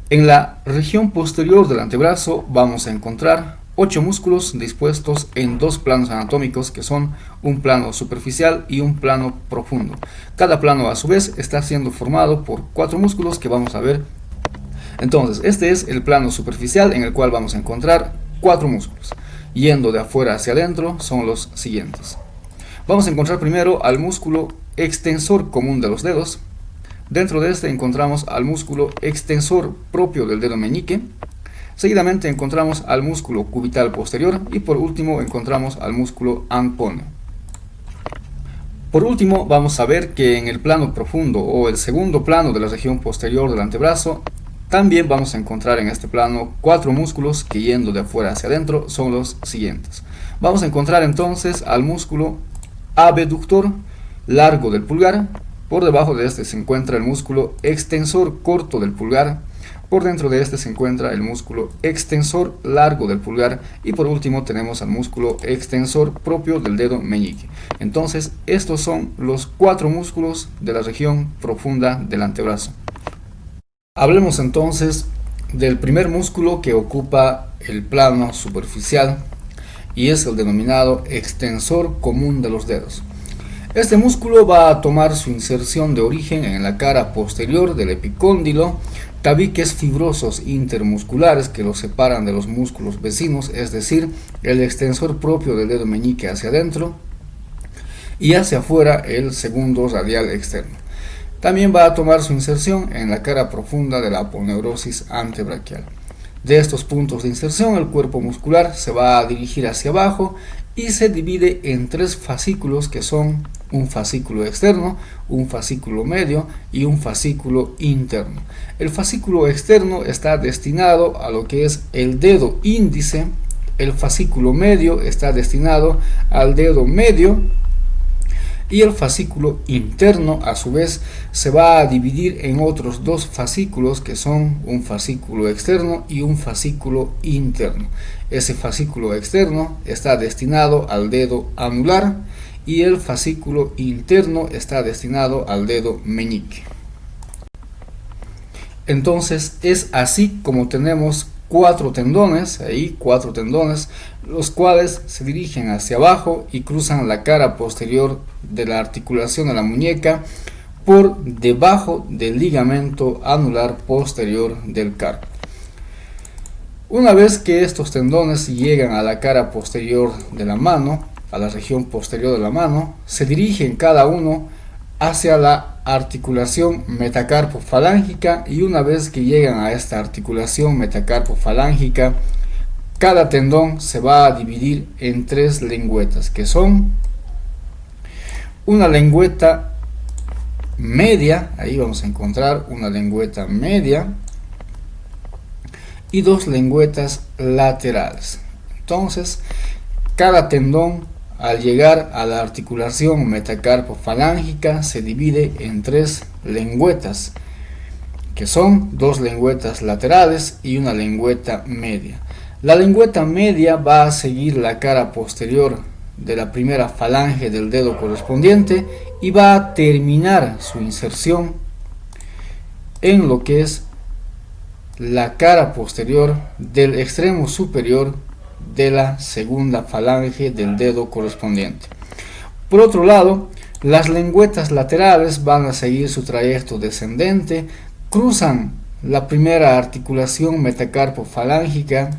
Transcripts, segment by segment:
En la región posterior del antebrazo vamos a encontrar 8 músculos dispuestos en dos planos anatómicos que son un plano superficial y un plano profundo. Cada plano a su vez está siendo formado por 4 músculos que vamos a ver. Entonces, este es el plano superficial en el cual vamos a encontrar 4 músculos. Yendo de afuera hacia adentro son los siguientes. Vamos a encontrar primero al músculo extensor común de los dedos. Dentro de este encontramos al músculo extensor propio del dedo meñique. Seguidamente encontramos al músculo cubital posterior y por último encontramos al músculo anconeo. Por último vamos a ver que en el plano profundo o el segundo plano de la región posterior del antebrazo también vamos a encontrar en este plano 4 músculos que yendo de afuera hacia adentro son los siguientes. Vamos a encontrar entonces al músculo abductor largo del pulgar. Por debajo de este se encuentra el músculo extensor corto del pulgar. Por dentro de este se encuentra el músculo extensor largo del pulgar. Y por último tenemos al músculo extensor propio del dedo meñique. Entonces estos son los 4 músculos de la región profunda del antebrazo. Hablemos entonces del primer músculo que ocupa el plano superficial y es el denominado extensor común de los dedos. Este músculo va a tomar su inserción de origen en la cara posterior del epicóndilo, tabiques fibrosos intermusculares que los separan de los músculos vecinos, es decir, el extensor propio del dedo meñique hacia adentro y hacia afuera el segundo radial externo. También va a tomar su inserción en la cara profunda de la aponeurosis antebraquial. De estos puntos de inserción, el cuerpo muscular se va a dirigir hacia abajo y se divide en 3 fascículos que son un fascículo externo, un fascículo medio y un fascículo interno. El fascículo externo está destinado a lo que es el dedo índice, el fascículo medio está destinado al dedo medio y el fascículo interno a su vez se va a dividir en otros 2 fascículos que son un fascículo externo y un fascículo interno. Ese fascículo externo está destinado al dedo anular y el fascículo interno está destinado al dedo meñique. Entonces es así como tenemos 4 tendones, los cuales se dirigen hacia abajo y cruzan la cara posterior de la articulación de la muñeca por debajo del ligamento anular posterior del carpo. Una vez que estos tendones llegan a la cara posterior de la mano, a la región posterior de la mano, se dirigen cada uno hacia la articulación metacarpofalángica y una vez que llegan a esta articulación metacarpofalángica, cada tendón se va a dividir en 3 lengüetas que son una lengüeta media, ahí vamos a encontrar una lengüeta media y 2 lengüetas laterales. Entonces cada tendón al llegar a la articulación metacarpofalángica se divide en 3 lengüetas que son 2 lengüetas laterales y una lengüeta media. La lengüeta media va a seguir la cara posterior de la primera falange del dedo correspondiente y va a terminar su inserción en lo que es la cara posterior del extremo superior de la segunda falange del dedo correspondiente. Por otro lado, las lengüetas laterales van a seguir su trayecto descendente, cruzan la primera articulación metacarpofalángica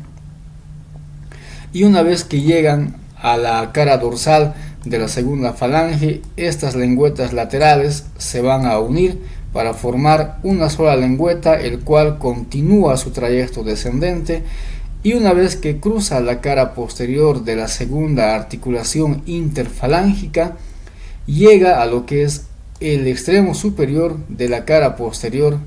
y una vez que llegan a la cara dorsal de la segunda falange, estas lengüetas laterales se van a unir para formar una sola lengüeta, el cual continúa su trayecto descendente y una vez que cruza la cara posterior de la segunda articulación interfalángica, llega a lo que es el extremo superior de la cara posterior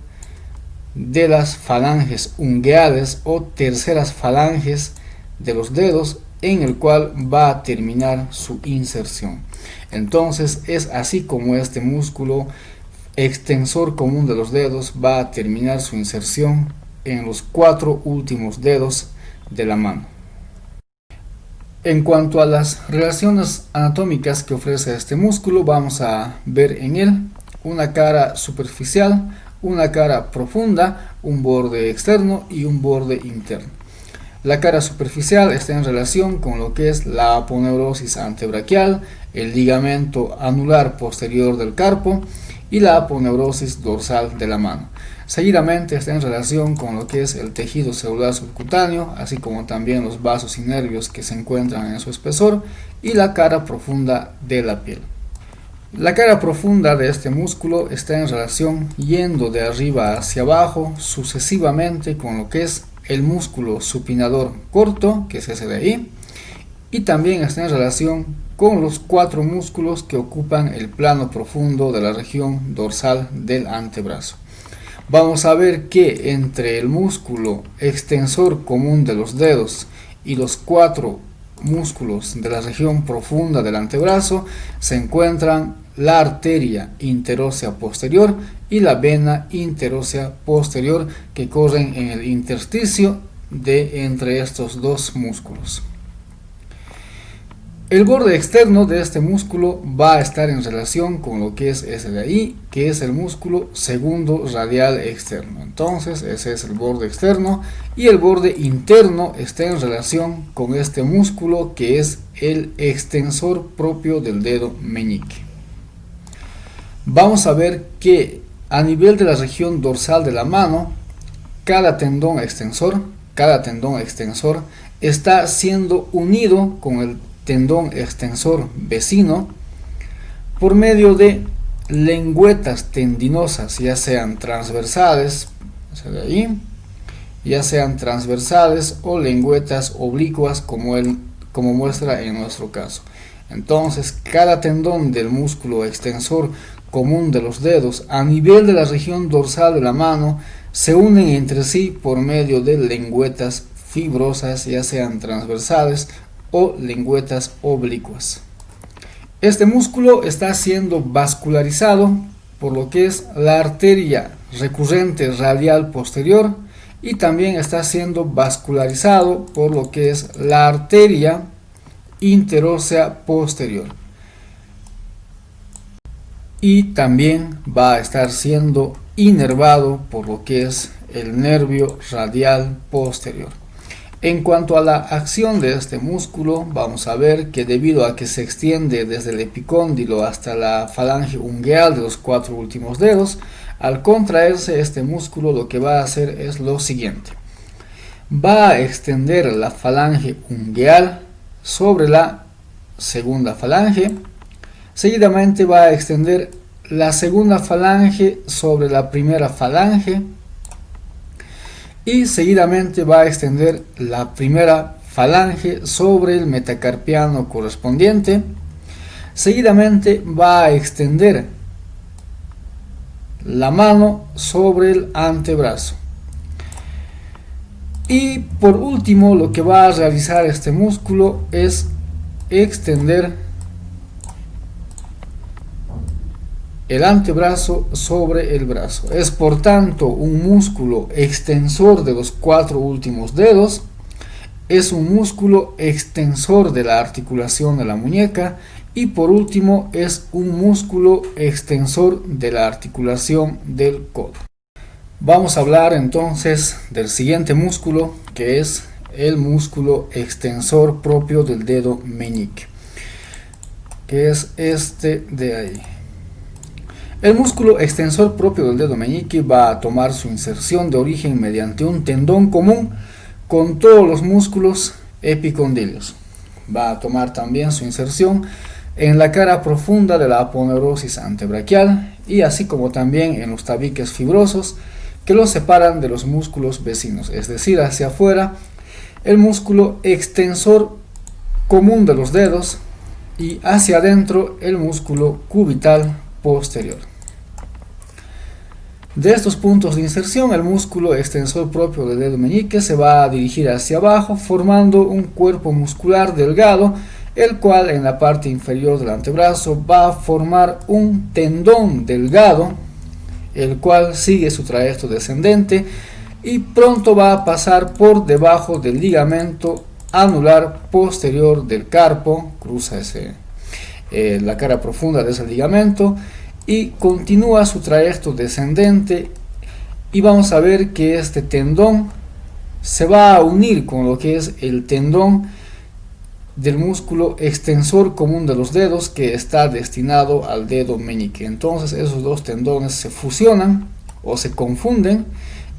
de las falanges ungueales o terceras falanges de los dedos, en el cual va a terminar su inserción. Entonces es así como este músculo extensor común de los dedos va a terminar su inserción en los 4 últimos dedos de la mano. En cuanto a las relaciones anatómicas que ofrece este músculo, vamos a ver en él una cara superficial, una cara profunda, un borde externo y un borde interno. La cara superficial está en relación con lo que es la aponeurosis antebraquial, el ligamento anular posterior del carpo y la aponeurosis dorsal de la mano. Seguidamente está en relación con lo que es el tejido celular subcutáneo, así como también los vasos y nervios que se encuentran en su espesor y la cara profunda de la piel. La cara profunda de este músculo está en relación yendo de arriba hacia abajo sucesivamente con lo que es el músculo supinador corto, que es ese de ahí, y también está en relación con los 4 músculos que ocupan el plano profundo de la región dorsal del antebrazo. Vamos a ver que entre el músculo extensor común de los dedos y los 4 músculos de la región profunda del antebrazo se encuentran la arteria interósea posterior y la vena interósea posterior que corren en el intersticio de entre estos 2 músculos. El borde externo de este músculo va a estar en relación con lo que es ese de ahí, que es el músculo segundo radial externo. Entonces ese es el borde externo, y el borde interno está en relación con este músculo que es el extensor propio del dedo meñique. Vamos a ver que a nivel de la región dorsal de la mano, cada tendón extensor está siendo unido con el tendón extensor vecino por medio de lengüetas tendinosas, ya sean transversales, o lengüetas oblicuas como muestra en nuestro caso. Entonces, cada tendón del músculo extensor común de los dedos a nivel de la región dorsal de la mano se unen entre sí por medio de lengüetas fibrosas, ya sean transversales o lengüetas oblicuas. Este músculo está siendo vascularizado por lo que es la arteria recurrente radial posterior, y también está siendo vascularizado por lo que es la arteria interósea posterior, y también va a estar siendo inervado por lo que es el nervio radial posterior. En cuanto a la acción de este músculo, vamos a ver que debido a que se extiende desde el epicóndilo hasta la falange ungueal de los 4 últimos dedos, al contraerse este músculo lo que va a hacer es lo siguiente: va a extender la falange ungueal sobre la segunda falange, seguidamente va a extender la segunda falange sobre la primera falange, y seguidamente va a extender la primera falange sobre el metacarpiano correspondiente. Seguidamente va a extender la mano sobre el antebrazo. Y por último, lo que va a realizar este músculo es extender el antebrazo sobre el brazo. Es por tanto un músculo extensor de los 4 últimos dedos, es un músculo extensor de la articulación de la muñeca, y por último es un músculo extensor de la articulación del codo. Vamos a hablar entonces del siguiente músculo, que es el músculo extensor propio del dedo meñique, que es este de ahí. El músculo extensor propio del dedo meñique va a tomar su inserción de origen mediante un tendón común con todos los músculos epicondilios. Va a tomar también su inserción en la cara profunda de la aponeurosis antebraquial, y así como también en los tabiques fibrosos que los separan de los músculos vecinos, es decir, hacia afuera el músculo extensor común de los dedos y hacia adentro el músculo cubital posterior. De estos puntos de inserción, el músculo extensor propio del dedo meñique se va a dirigir hacia abajo, formando un cuerpo muscular delgado, el cual en la parte inferior del antebrazo va a formar un tendón delgado, el cual sigue su trayecto descendente y pronto va a pasar por debajo del ligamento anular posterior del carpo, cruza la cara profunda de ese ligamento y continúa su trayecto descendente y vamos a ver que este tendón se va a unir con lo que es el tendón del músculo extensor común de los dedos, que está destinado al dedo meñique. Entonces esos dos tendones se fusionan o se confunden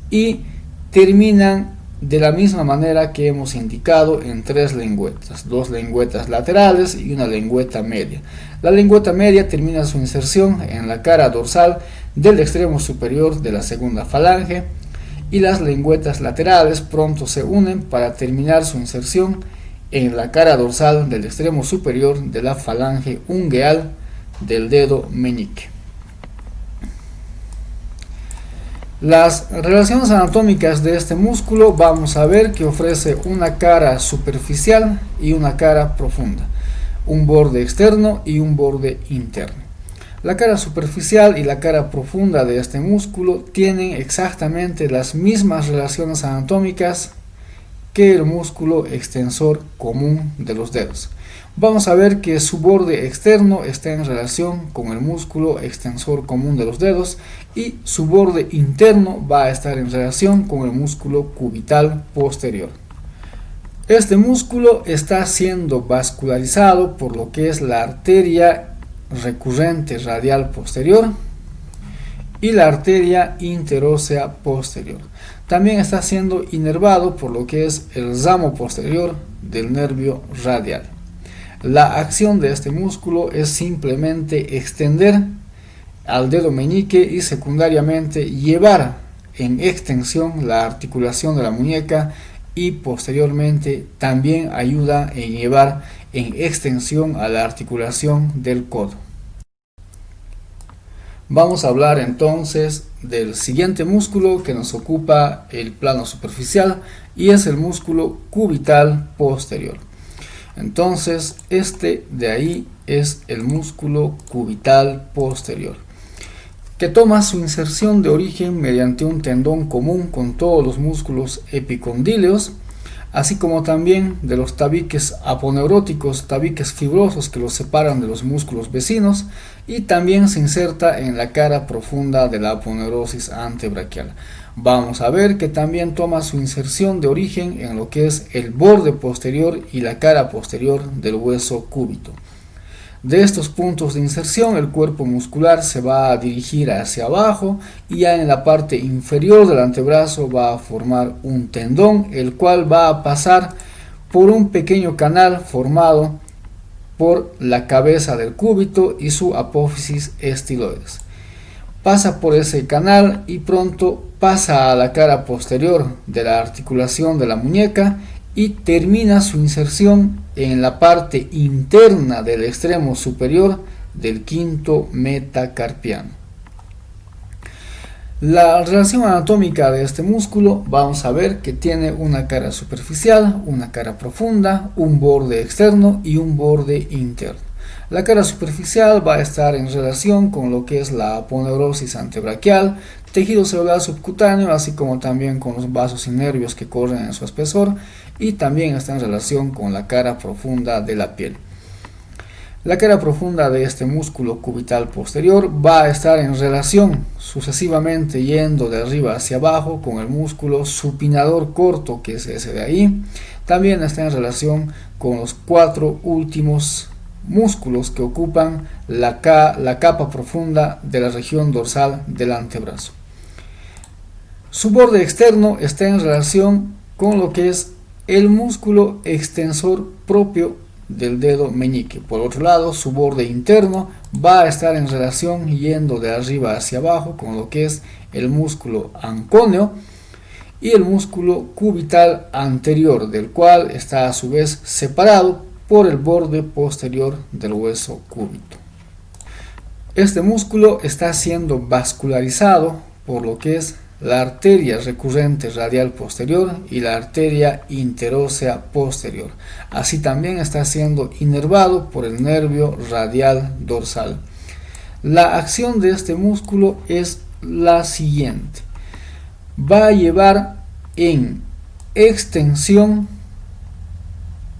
y terminan de la misma manera que hemos indicado en tres lengüetas, dos lengüetas laterales y una lengüeta media. La lengüeta media termina su inserción en la cara dorsal del extremo superior de la segunda falange, y las lengüetas laterales pronto se unen para terminar su inserción en la cara dorsal del extremo superior de la falange ungueal del dedo meñique. Las relaciones anatómicas de este músculo vamos a ver que ofrece una cara superficial y una cara profunda, un borde externo y un borde interno. La cara superficial y la cara profunda de este músculo tienen exactamente las mismas relaciones anatómicas que el músculo extensor común de los dedos. Vamos a ver que su borde externo está en relación con el músculo extensor común de los dedos y su borde interno va a estar en relación con el músculo cubital posterior. Este músculo está siendo vascularizado por lo que es la arteria recurrente radial posterior y la arteria interósea posterior. También está siendo inervado por lo que es el ramo posterior del nervio radial. La acción de este músculo es simplemente extender al dedo meñique y secundariamente llevar en extensión la articulación de la muñeca, y posteriormente también ayuda en llevar en extensión a la articulación del codo. Vamos a hablar entonces del siguiente músculo que nos ocupa el plano superficial, y es el músculo cubital posterior. Entonces este de ahí es el músculo cubital posterior, que toma su inserción de origen mediante un tendón común con todos los músculos epicondíleos, así como también de los tabiques aponeuróticos, tabiques fibrosos que los separan de los músculos vecinos, y también se inserta en la cara profunda de la aponeurosis antebraquial. Vamos a ver que también toma su inserción de origen en lo que es el borde posterior y la cara posterior del hueso cúbito. De estos puntos de inserción, el cuerpo muscular se va a dirigir hacia abajo, y ya en la parte inferior del antebrazo va a formar un tendón, el cual va a pasar por un pequeño canal formado por la cabeza del cúbito y su apófisis estiloides. Pasa por ese canal y pronto pasa a la cara posterior de la articulación de la muñeca y termina su inserción en la parte interna del extremo superior del quinto metacarpiano. La relación anatómica de este músculo vamos a ver que tiene una cara superficial, una cara profunda, un borde externo y un borde interno. La cara superficial va a estar en relación con lo que es la aponeurosis antebraquial, tejido celular subcutáneo, así como también con los vasos y nervios que corren en su espesor, y también está en relación con la cara profunda de la piel. La cara profunda de este músculo cubital posterior va a estar en relación sucesivamente yendo de arriba hacia abajo con el músculo supinador corto, que es ese de ahí. También está en relación con los cuatro últimos músculos que ocupan la capa profunda de la región dorsal del antebrazo. Su borde externo está en relación con lo que es el músculo extensor propio del dedo meñique. Por otro lado, su borde interno va a estar en relación yendo de arriba hacia abajo con lo que es el músculo ancóneo y el músculo cubital anterior, del cual está a su vez separado por el borde posterior del hueso cúbito. Este músculo está siendo vascularizado por lo que es la arteria recurrente radial posterior y la arteria interósea posterior. Así también está siendo inervado por el nervio radial dorsal. La acción de este músculo es la siguiente: va a llevar en extensión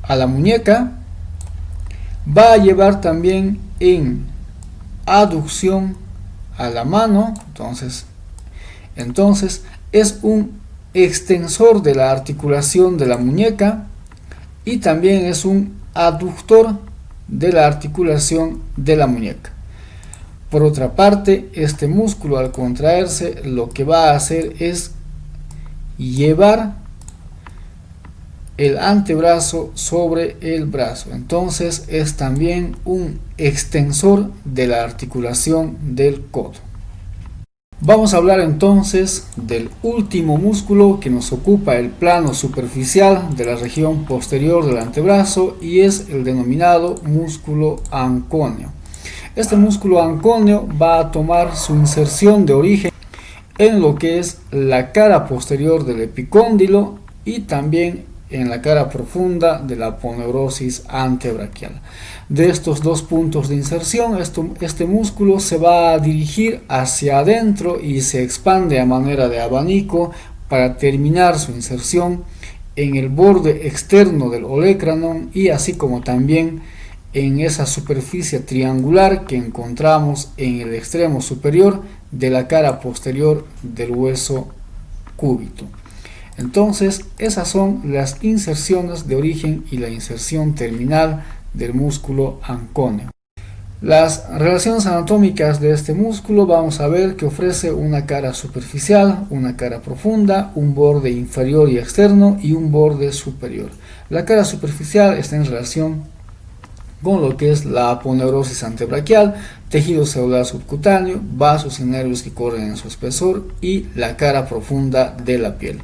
a la muñeca, va a llevar también en aducción a la mano. Entonces Entonces es un extensor de la articulación de la muñeca y también es un aductor de la articulación de la muñeca. Por otra parte, este músculo al contraerse lo que va a hacer es llevar el antebrazo sobre el brazo. Entonces es también un extensor de la articulación del codo. Vamos a hablar entonces del último músculo que nos ocupa el plano superficial de la región posterior del antebrazo y es el denominado músculo ancóneo. Este músculo ancóneo va a tomar su inserción de origen en lo que es la cara posterior del epicóndilo y también en la cara profunda de la aponeurosis antebraquial. De estos dos puntos de inserción, este músculo se va a dirigir hacia adentro y se expande a manera de abanico para terminar su inserción en el borde externo del olecranon y así como también en esa superficie triangular que encontramos en el extremo superior de la cara posterior del hueso cúbito. Entonces, esas son las inserciones de origen y la inserción terminal del músculo ancóneo. Las relaciones anatómicas de este músculo vamos a ver que ofrece una cara superficial, una cara profunda, un borde inferior y externo y un borde superior. La cara superficial está en relación con lo que es la aponeurosis antebraquial, tejido celular subcutáneo, vasos y nervios que corren en su espesor y la cara profunda de la piel.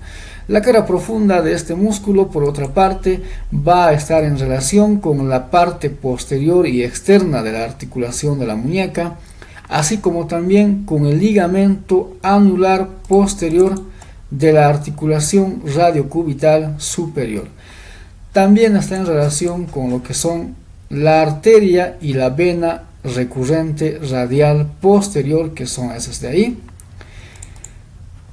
La cara profunda de este músculo, por otra parte, va a estar en relación con la parte posterior y externa de la articulación de la muñeca, así como también con el ligamento anular posterior de la articulación radiocubital superior. También está en relación con lo que son la arteria y la vena recurrente radial posterior, que son esas de ahí.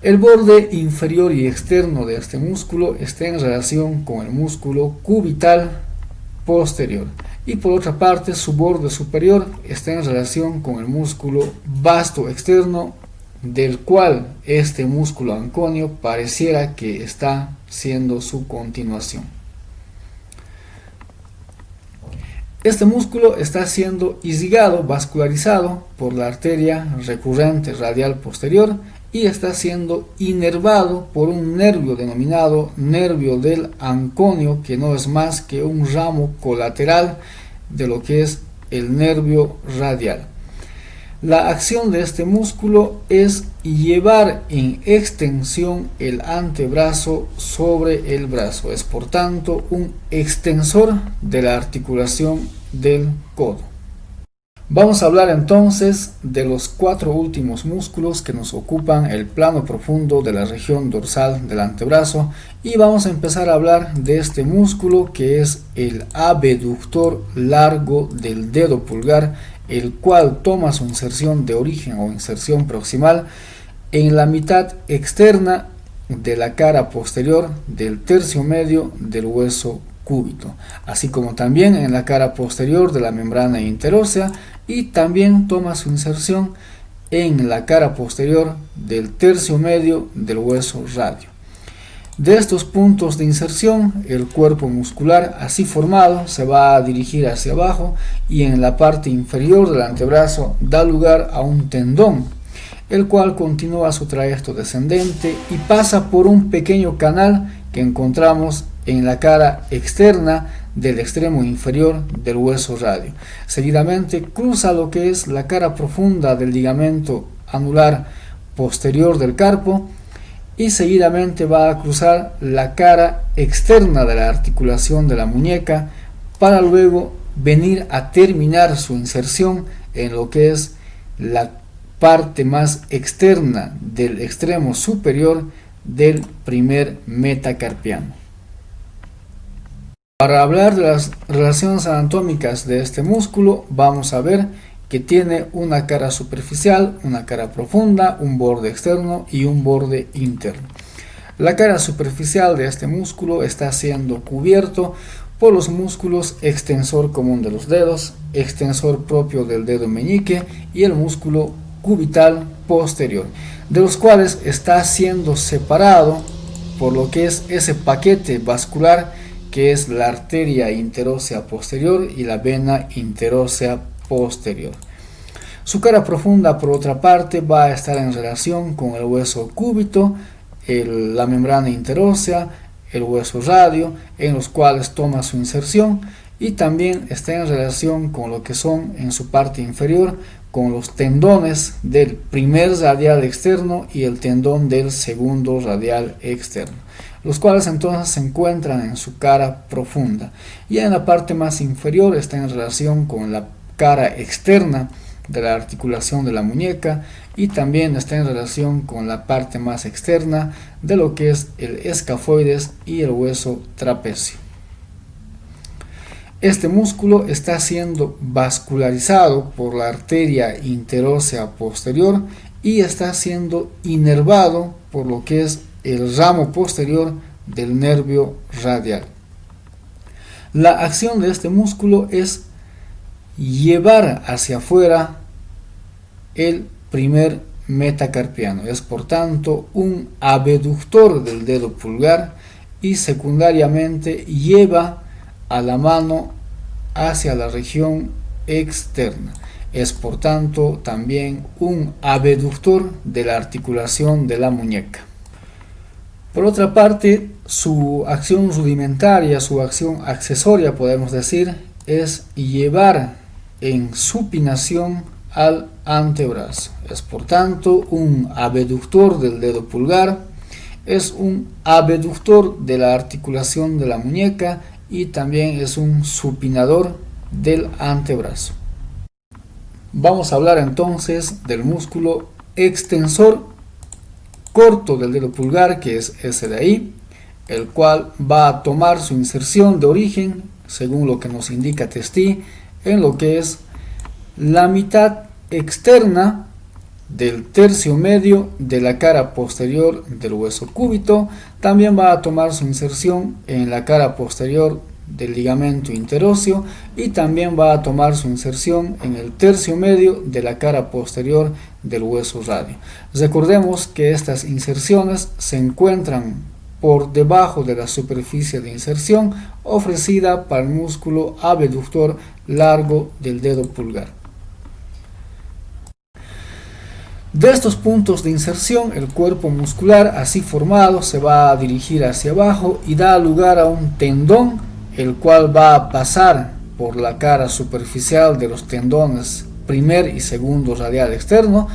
El borde inferior y externo de este músculo está en relación con el músculo cubital posterior y por otra parte su borde superior está en relación con el músculo vasto externo, del cual este músculo ancóneo pareciera que está siendo su continuación. Este músculo está siendo irrigado, vascularizado por la arteria recurrente radial posterior y está siendo inervado por un nervio denominado nervio del ancóneo, que no es más que un ramo colateral de lo que es el nervio radial. La acción de este músculo es llevar en extensión el antebrazo sobre el brazo. Es por tanto un extensor de la articulación del codo. Vamos a hablar entonces de los 4 últimos músculos que nos ocupan el plano profundo de la región dorsal del antebrazo y vamos a empezar a hablar de este músculo que es el abductor largo del dedo pulgar, el cual toma su inserción de origen o inserción proximal en la mitad externa de la cara posterior del tercio medio del hueso cúbito, así como también en la cara posterior de la membrana interósea y también toma su inserción en la cara posterior del tercio medio del hueso radio. De estos puntos de inserción, el cuerpo muscular así formado se va a dirigir hacia abajo y en la parte inferior del antebrazo da lugar a un tendón, el cual continúa su trayecto descendente y pasa por un pequeño canal que encontramos en la cara externa del extremo inferior del hueso radio. Seguidamente cruza lo que es la cara profunda del ligamento anular posterior del carpo y seguidamente va a cruzar la cara externa de la articulación de la muñeca para luego venir a terminar su inserción en lo que es la parte más externa del extremo superior del primer metacarpiano. Para hablar de las relaciones anatómicas de este músculo, vamos a ver que tiene una cara superficial, una cara profunda, un borde externo y un borde interno. La cara superficial de este músculo está siendo cubierto por los músculos extensor común de los dedos, extensor propio del dedo meñique y el músculo cubital posterior, de los cuales está siendo separado por lo que es ese paquete vascular que es la arteria interósea posterior y la vena interósea posterior. Su cara profunda, por otra parte, va a estar en relación con el hueso cúbito, la membrana interósea, el hueso radio, en los cuales toma su inserción, y también está en relación con lo que son en su parte inferior, con los tendones del primer radial externo y el tendón del segundo radial externo, los cuales entonces se encuentran en su cara profunda. Y en la parte más inferior está en relación con la cara externa de la articulación de la muñeca, y también está en relación con la parte más externa de lo que es el escafoides y el hueso trapecio. Este músculo está siendo vascularizado por la arteria interósea posterior y está siendo inervado por lo que es el ramo posterior del nervio radial. La acción de este músculo es llevar hacia afuera el primer metacarpiano. Es por tanto un abductor del dedo pulgar y secundariamente lleva a la mano hacia la región externa. Es por tanto también un abductor de la articulación de la muñeca. Por otra parte, su acción rudimentaria, su acción accesoria, podemos decir, es llevar en supinación al antebrazo. Es por tanto un abductor del dedo pulgar, es un abductor de la articulación de la muñeca y también es un supinador del antebrazo. Vamos a hablar entonces del músculo extensor corto del dedo pulgar, que es ese de ahí, el cual va a tomar su inserción de origen, según lo que nos indica Testí, en lo que es la mitad externa del tercio medio de la cara posterior del hueso cúbito. También va a tomar su inserción en la cara posterior del ligamento interóseo y también va a tomar su inserción en el tercio medio de la cara posterior del hueso radio. Recordemos que estas inserciones se encuentran por debajo de la superficie de inserción ofrecida para el músculo abductor largo del dedo pulgar. De estos puntos de inserción, el cuerpo muscular así formado se va a dirigir hacia abajo y da lugar a un tendón, el cual va a pasar por la cara superficial de los tendones primer y segundo radial externo,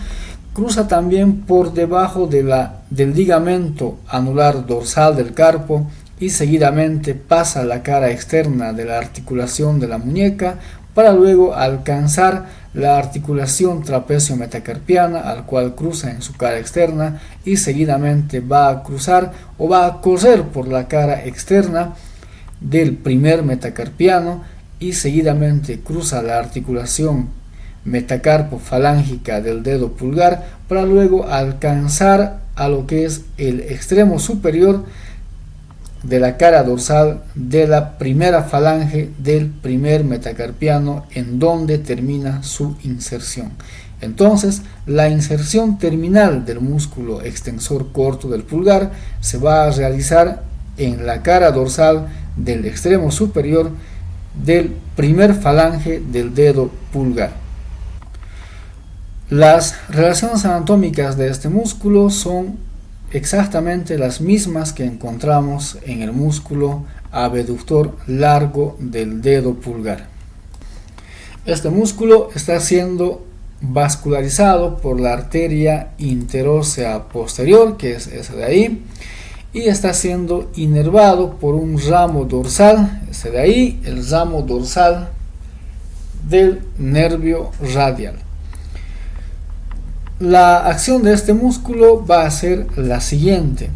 cruza también por debajo del ligamento anular dorsal del carpo y seguidamente pasa a la cara externa de la articulación de la muñeca para luego alcanzar la articulación trapecio metacarpiana, al cual cruza en su cara externa y seguidamente va a cruzar o va a correr por la cara externa del primer metacarpiano y seguidamente cruza la articulación metacarpo-falángica del dedo pulgar para luego alcanzar a lo que es el extremo superior de la cara dorsal de la primera falange del primer metacarpiano, en donde termina su inserción. Entonces, la inserción terminal del músculo extensor corto del pulgar se va a realizar en la cara dorsal del extremo superior del primer falange del dedo pulgar. Las relaciones anatómicas de este músculo son exactamente las mismas que encontramos en el músculo abductor largo del dedo pulgar. Este músculo está siendo vascularizado por la arteria interósea posterior, que es esa de ahí, y está siendo inervado por un ramo dorsal, ese de ahí, el ramo dorsal del nervio radial. La acción de este músculo va a ser la siguiente.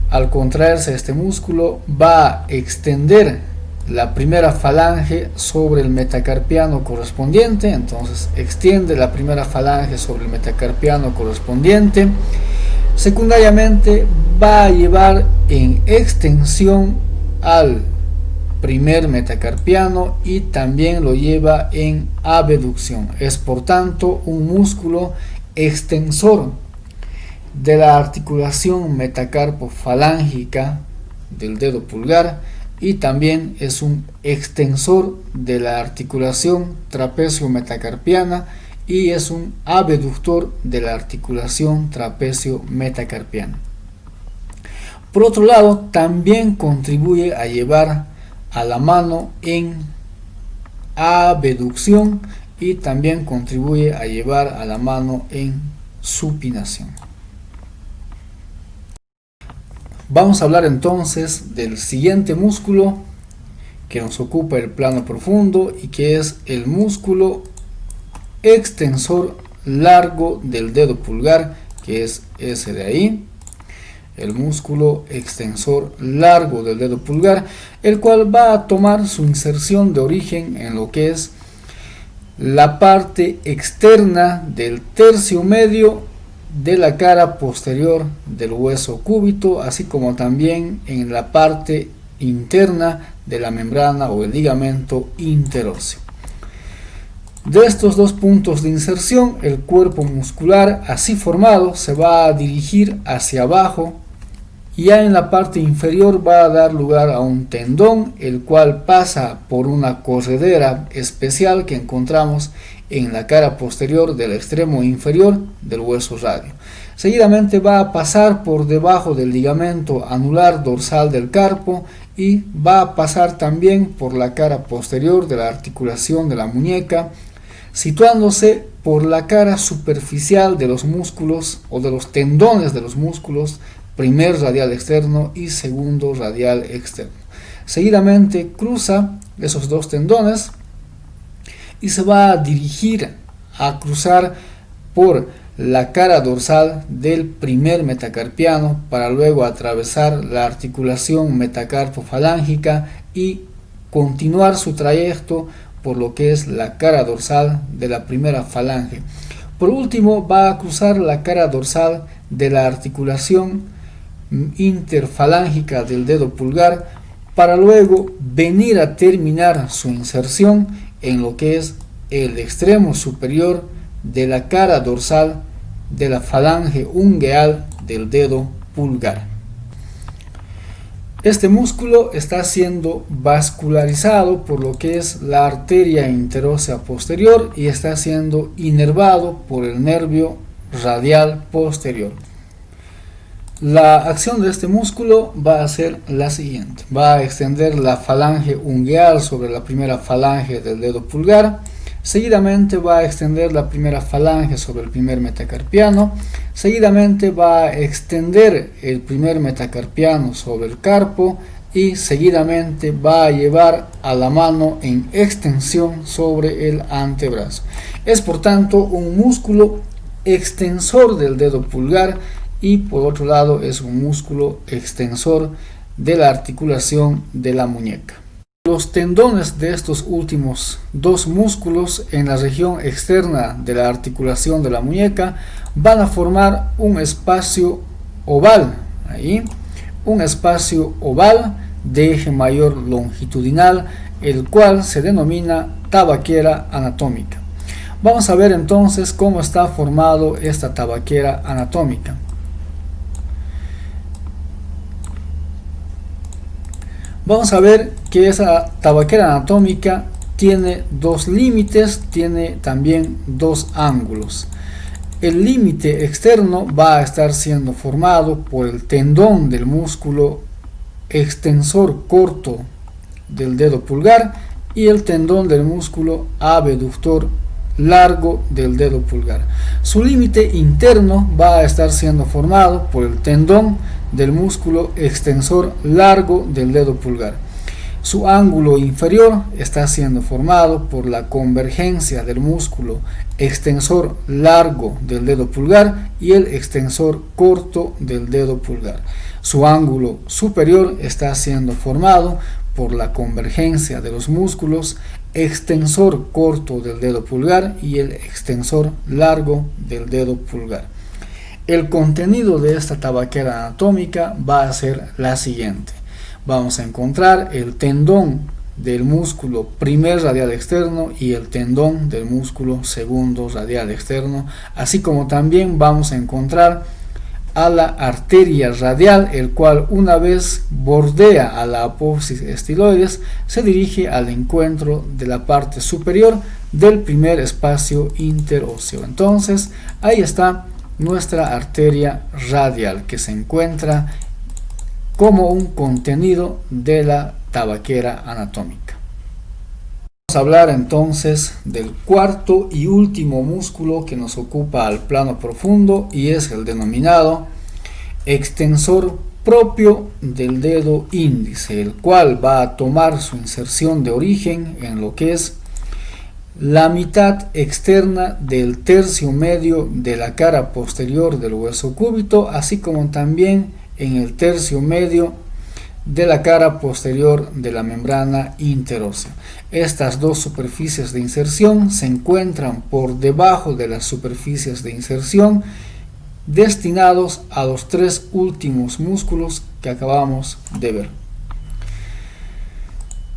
Al contraerse este músculo, va a extender la primera falange sobre el metacarpiano correspondiente. Entonces extiende la primera falange sobre el metacarpiano correspondiente. Secundariamente va a llevar en extensión al primer metacarpiano y también lo lleva en abducción. Es por tanto un músculo extensor de la articulación metacarpofalángica del dedo pulgar y también es un extensor de la articulación trapecio metacarpiana y es un abductor de la articulación trapecio metacarpiana. Por otro lado, también contribuye a llevar a la mano en abducción y también contribuye a llevar a la mano en supinación. Vamos a hablar entonces del siguiente músculo que nos ocupa el plano profundo y que es el músculo extensor largo del dedo pulgar, que es ese de ahí, el músculo extensor largo del dedo pulgar, el cual va a tomar su inserción de origen en lo que es la parte externa del tercio medio de la cara posterior del hueso cúbito, así como también en la parte interna de la membrana o el ligamento interóseo. De estos dos puntos de inserción, el cuerpo muscular así formado se va a dirigir hacia abajo y ya en la parte inferior va a dar lugar a un tendón, el cual pasa por una corredera especial que encontramos en la cara posterior del extremo inferior del hueso radio. Seguidamente va a pasar por debajo del ligamento anular dorsal del carpo y va a pasar también por la cara posterior de la articulación de la muñeca, situándose por la cara superficial de los músculos o de los tendones de los músculos primer radial externo y segundo radial externo. Seguidamente cruza esos dos tendones y se va a dirigir a cruzar por la cara dorsal del primer metacarpiano para luego atravesar la articulación metacarpofalángica y continuar su trayecto por lo que es la cara dorsal de la primera falange. Por último, va a cruzar la cara dorsal de la articulación interfalángica del dedo pulgar para luego venir a terminar su inserción en lo que es el extremo superior de la cara dorsal de la falange ungueal del dedo pulgar. Este músculo está siendo vascularizado por lo que es la arteria interósea posterior y está siendo inervado por el nervio radial posterior. La acción de este músculo va a ser la siguiente: va a extender la falange ungueal sobre la primera falange del dedo pulgar, seguidamente va a extender la primera falange sobre el primer metacarpiano, seguidamente va a extender el primer metacarpiano sobre el carpo y seguidamente va a llevar a la mano en extensión sobre el antebrazo. Es por tanto un músculo extensor del dedo pulgar y por otro lado es un músculo extensor de la articulación de la muñeca. Los tendones de estos últimos dos músculos en la región externa de la articulación de la muñeca van a formar un espacio oval, un espacio oval de eje mayor longitudinal, el cual se denomina tabaquera anatómica. Vamos a ver entonces cómo está formado esta tabaquera anatómica. Vamos a ver que esa tabaquera anatómica tiene dos límites, tiene también dos ángulos. El límite externo va a estar siendo formado por el tendón del músculo extensor corto del dedo pulgar y el tendón del músculo abductor largo del dedo pulgar. Su límite interno va a estar siendo formado por el tendón del músculo extensor largo del dedo pulgar. Su ángulo inferior está siendo formado por la convergencia del músculo extensor largo del dedo pulgar y el extensor corto del dedo pulgar. Su ángulo superior está siendo formado por la convergencia de los músculos extensor corto del dedo pulgar y el extensor largo del dedo pulgar. El contenido de esta tabaquera anatómica va a ser la siguiente. Vamos a encontrar el tendón del músculo primer radial externo y el tendón del músculo segundo radial externo, así como también vamos a encontrar a la arteria radial, el cual una vez bordea a la apófisis estiloides se dirige al encuentro de la parte superior del primer espacio interóseo. Entonces ahí está nuestra arteria radial, que se encuentra como un contenido de la tabaquera anatómica. Vamos a hablar entonces del cuarto y último músculo que nos ocupa al plano profundo, y es el denominado extensor propio del dedo índice, el cual va a tomar su inserción de origen en lo que es la mitad externa del tercio medio de la cara posterior del hueso cúbito, así como también en el tercio medio de la cara posterior de la membrana interósea. Estas dos superficies de inserción se encuentran por debajo de las superficies de inserción destinados a los tres últimos músculos que acabamos de ver.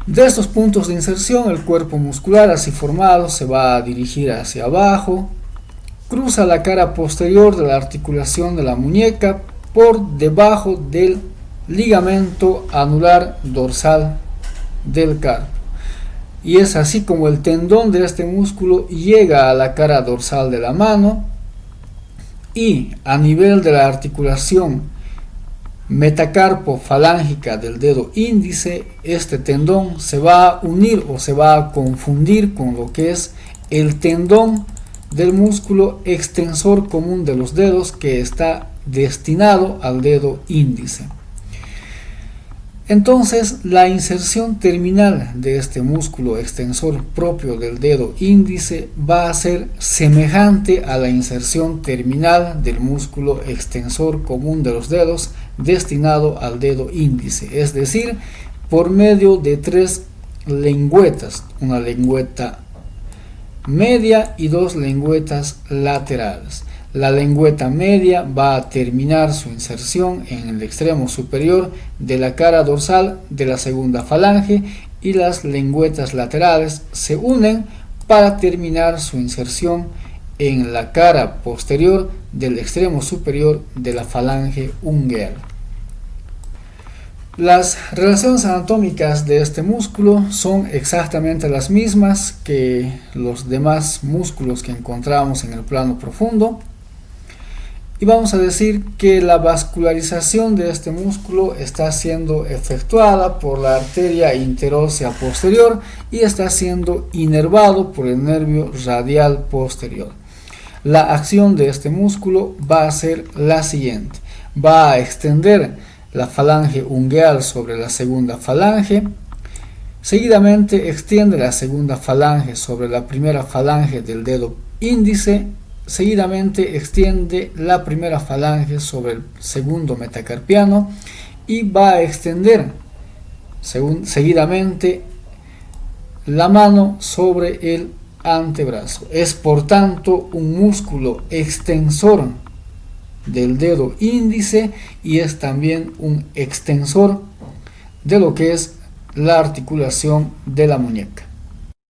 De estos puntos de inserción, el cuerpo muscular así formado se va a dirigir hacia abajo, cruza la cara posterior de la articulación de la muñeca por debajo del ligamento anular dorsal del carpo, y es así como el tendón de este músculo llega a la cara dorsal de la mano, y a nivel de la articulación metacarpo falángica del dedo índice, este tendón se va a unir o se va a confundir con lo que es el tendón del músculo extensor común de los dedos, que está destinado al dedo índice. Entonces, la inserción terminal de este músculo extensor propio del dedo índice va a ser semejante a la inserción terminal del músculo extensor común de los dedos destinado al dedo índice, es decir, por medio de tres lengüetas, una lengüeta media y dos lengüetas laterales. La lengüeta media va a terminar su inserción en el extremo superior de la cara dorsal de la segunda falange, y las lengüetas laterales se unen para terminar su inserción en la cara posterior del extremo superior de la falange ungueal. Las relaciones anatómicas de este músculo son exactamente las mismas que los demás músculos que encontramos en el plano profundo. Y vamos a decir que la vascularización de este músculo está siendo efectuada por la arteria interósea posterior y está siendo inervado por el nervio radial posterior. La acción de este músculo va a ser la siguiente: va a extender la falange ungueal sobre la segunda falange, seguidamente extiende la segunda falange sobre la primera falange del dedo índice, seguidamente extiende la primera falange sobre el segundo metacarpiano y va a extender seguidamente la mano sobre el antebrazo. Es por tanto un músculo extensor del dedo índice y es también un extensor de lo que es la articulación de la muñeca.